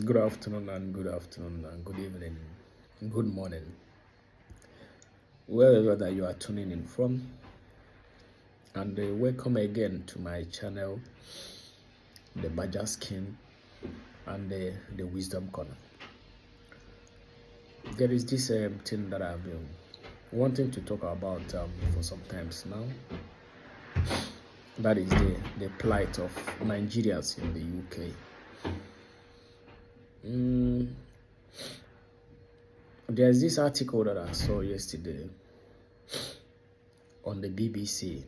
Good afternoon and good evening, good morning, wherever that you are tuning in from, and welcome again to my channel, the Badger Skin and the Wisdom Corner. There is this thing that I've been wanting to talk about for some times now. That is the plight of Nigerians in the UK. There's this article that I saw yesterday on the BBC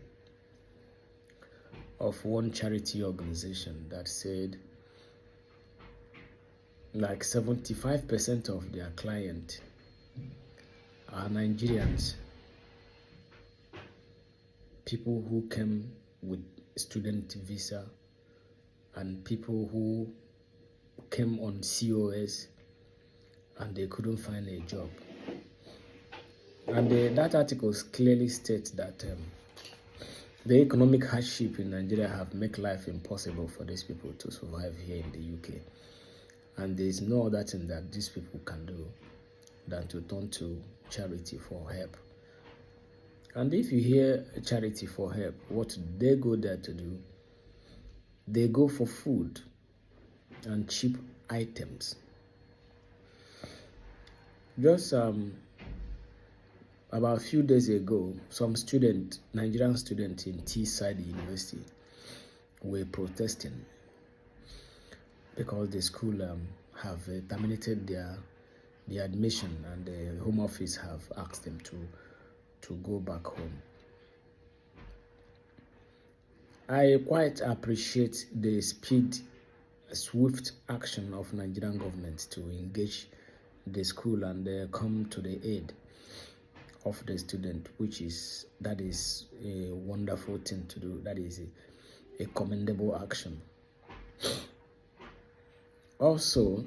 of one charity organization that said like 75% of their clients are Nigerians, people who came with student visa and people who came on COS and they couldn't find a job. And that article clearly states that the economic hardship in Nigeria have made life impossible for these people to survive here in the UK. And there is no other thing that these people can do than to turn to charity for help. And if you hear charity for help, what they go there to do? They go for food and cheap items. Just about a few days ago, some Nigerian students in Teesside University were protesting because the school have terminated their admission, and the Home Office have asked them to go back home. I quite appreciate the swift action of Nigerian government to engage the school and come to the aid of the student, that is a wonderful thing to do. That is a commendable action. Also,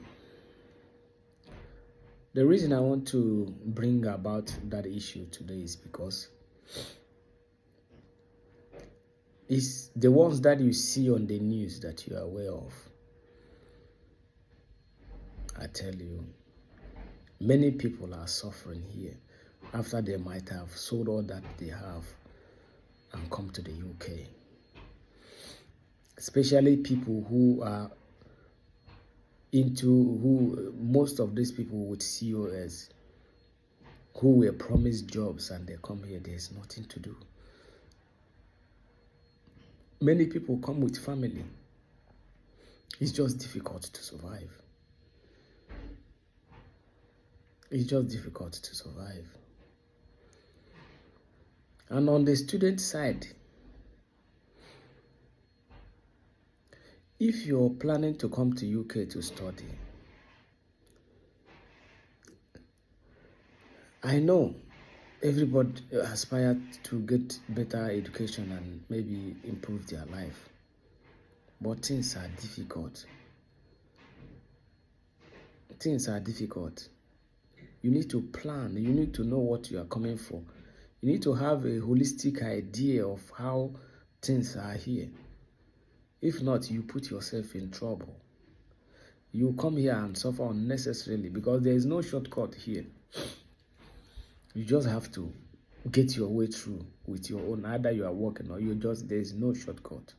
the reason I want to bring about that issue today is because it's the ones that you see on the news that you are aware of. I tell you, many people are suffering here after they might have sold all that they have and come to the UK. Especially people who are most of these people with COS who were promised jobs and they come here, there's nothing to do. Many people come with family. It's just difficult to survive. It's just difficult to survive. And on the student side, if you're planning to come to UK to study, I know everybody aspires to get better education and maybe improve their life, but things are difficult. Things are difficult. You need to plan. You need to know what you are coming for. You need to have a holistic idea of how things are here. If not, you put yourself in trouble. You come here and suffer unnecessarily because there is no shortcut here. You just have to get your way through with your own. Either you are working or there is no shortcut.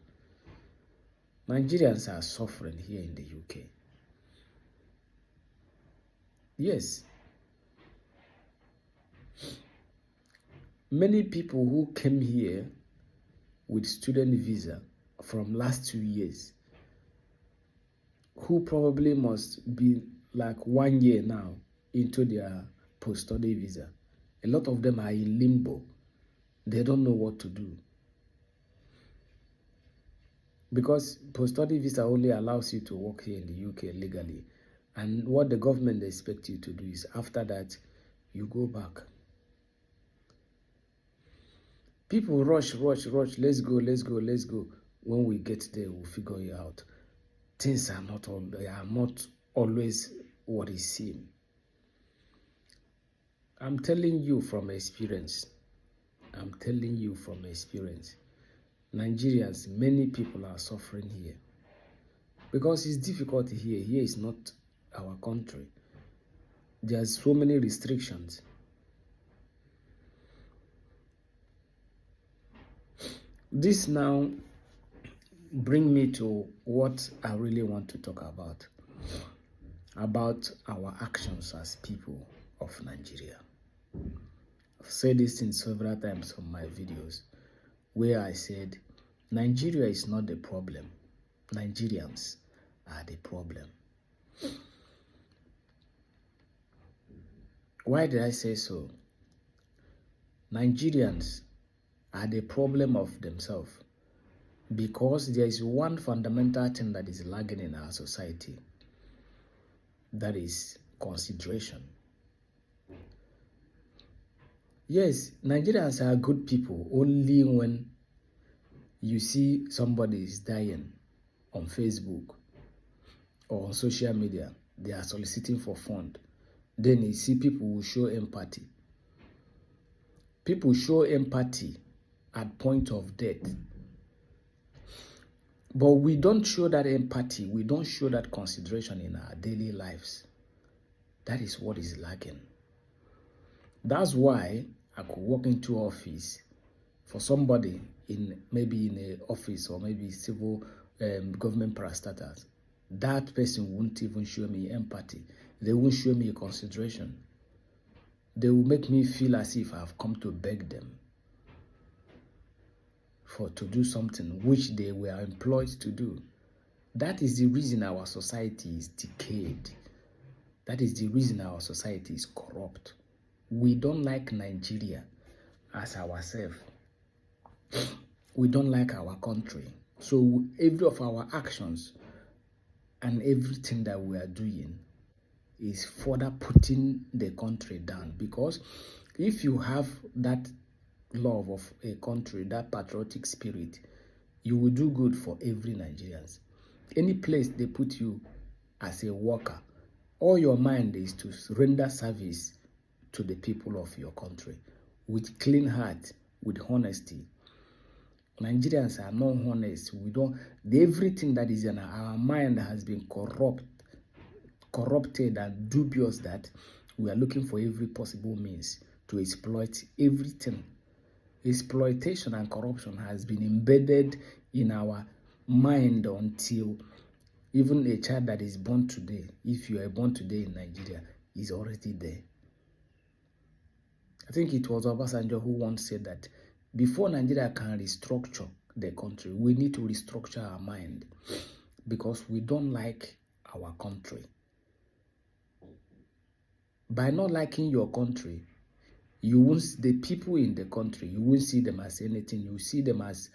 Nigerians are suffering here in the UK. Yes. Many people who came here with student visa from last 2 years, who probably must be like 1 year now into their post-study visa, a lot of them are in limbo. They don't know what to do. Because post-study visa only allows you to work here in the UK legally. And what the government expects you to do is after that, you go back. People rush, let's go. When we get there, we'll figure it out. Things are not always what it seems. I'm telling you from experience. Nigerians, many people are suffering here. Because it's difficult here. Here is not our country. There's so many restrictions. This now bring me to what I really want to talk about our actions as people of Nigeria. I've said this in several times on my videos where I said Nigeria is not the problem. Nigerians are the problem. Why did I say so? Nigerians are the problem of themselves because there is one fundamental thing that is lagging in our society. That is consideration. Yes, Nigerians are good people only when you see somebody is dying on Facebook or on social media, they are soliciting for fund. Then you see people will show empathy. People show empathy at point of death. But we don't show that empathy, we don't show that consideration in our daily lives. That is what is lacking. That's why I could walk into office for somebody maybe in an office or maybe civil government parastatals. That person won't even show me empathy. They won't show me consideration. They will make me feel as if I've come to beg them to do something which they were employed to do. That is the reason our society is decayed. That is the reason our society is corrupt. We don't like Nigeria as ourselves. We don't like our country. So every of our actions and everything that we are doing is further putting the country down. Because if you have that love of a country, that patriotic spirit, you will do good for every Nigerians. Any place they put you as a worker, all your mind is to render service to the people of your country with clean heart, with honesty. Nigerians are not honest. Everything that is in our mind has been corrupted and dubious, that we are looking for every possible means to exploit everything. Exploitation and corruption has been embedded in our mind until even a child that is born today, if you are born today in Nigeria, is already there. I think it was Obasanjo who once said that before Nigeria can restructure the country, we need to restructure our mind because we don't like our country. By not liking your country, the people in the country, you won't see them as anything. You see them as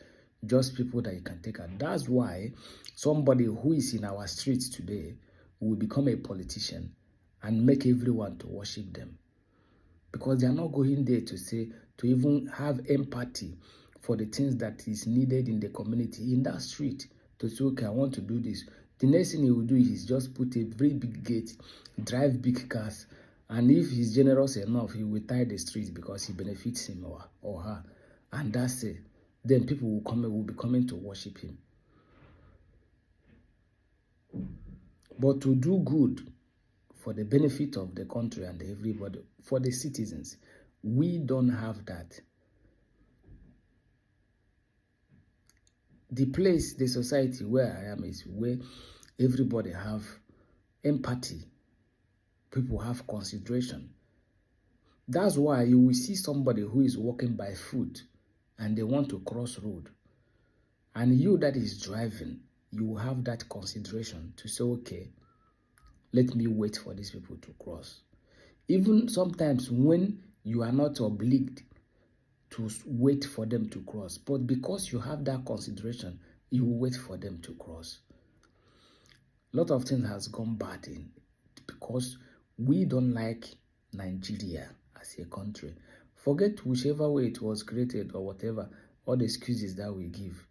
just people that you can take out. That's why somebody who is in our streets today will become a politician and make everyone to worship them. Because they are not going there to even have empathy for the things that is needed in the community, in that street, to say, okay, I want to do this. The next thing he will do is just put a very big gate, drive big cars, and if he's generous enough, he will tie the streets because he benefits him or her. And that's it. Then people will be coming to worship him. But to do good for the benefit of the country and everybody, for the citizens, we don't have that. The society where I am is where everybody have empathy. People have consideration. That's why you will see somebody who is walking by foot and they want to cross road. And you that is driving, you will have that consideration to say, okay, let me wait for these people to cross. Even sometimes when you are not obliged to wait for them to cross, but because you have that consideration, you will wait for them to cross. A lot of things has gone bad because we don't like Nigeria as a country. Forget whichever way it was created or whatever, all the excuses that we give.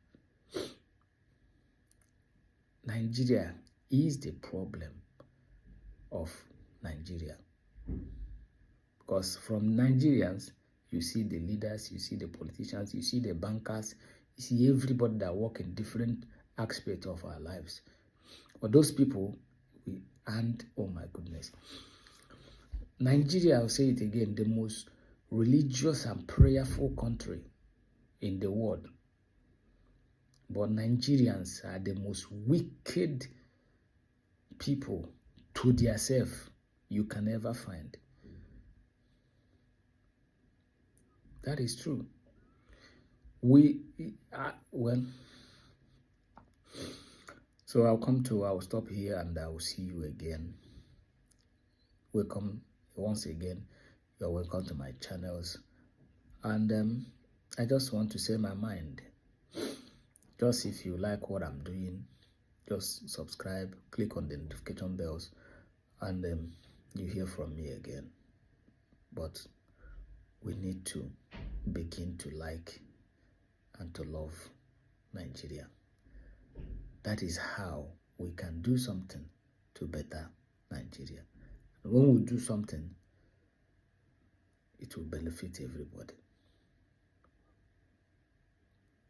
Nigeria is the problem of Nigeria. Because from Nigerians, you see the leaders, you see the politicians, you see the bankers, you see everybody that work in different aspects of our lives. But those people, And oh my goodness, Nigeria, I'll say it again, the most religious and prayerful country in the world. But Nigerians are the most wicked people to themselves you can ever find. That is true. So I'll stop here and I will see you again. Welcome once again. You're welcome to my channels. And I just want to say my mind. Just if you like what I'm doing, just subscribe, click on the notification bells, and you hear from me again. But we need to begin to like and to love Nigeria. That is how we can do something to better Nigeria. When we do something, it will benefit everybody.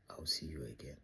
I'll see you again.